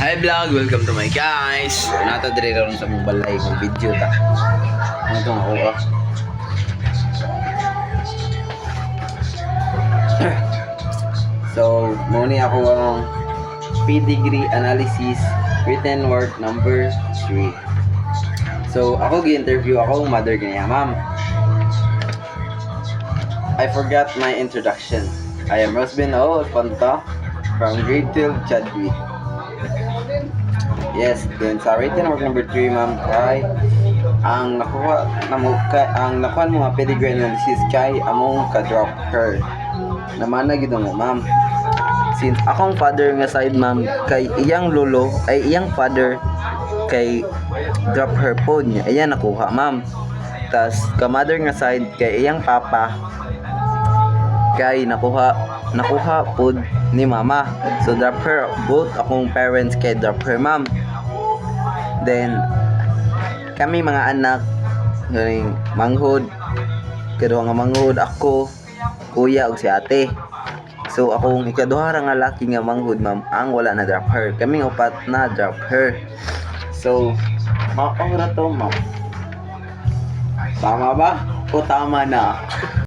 Hi vlog, welcome to my guys. Nata dire ron sa mong balay kung video ta. Ano tong ako ah. So, muna ako ang pedigree analysis written work number 3. So, ako gi-interview ako mother kaniya, ma'am. I forgot my introduction. I am Rosbin O. Panta from grade 12 Chadwick. Yes, then sa written work number 3, ma'am, kay ang nakuha mo nga pedigree analysis kay among ka-drop her. Namana gid mo, ma'am. Since akong father nga side, ma'am, kay iyang lolo ay iyang father kay drop her pod niya. Ayan nakuha, ma'am. Tas ka mother nga side kay iyang papa kay nakuha pod ni mama. So drop her, both akong parents kay drop her, ma'am. Then kami mga anak galing manghod, kaduha nga manghod ako, kuya ug si ate. So akong ikaduha ra nga laki nga manghod, ma'am, ang wala na drop her. Kaming upat na drop her. So mao ra to, ma'am. Tama ba? O tama na?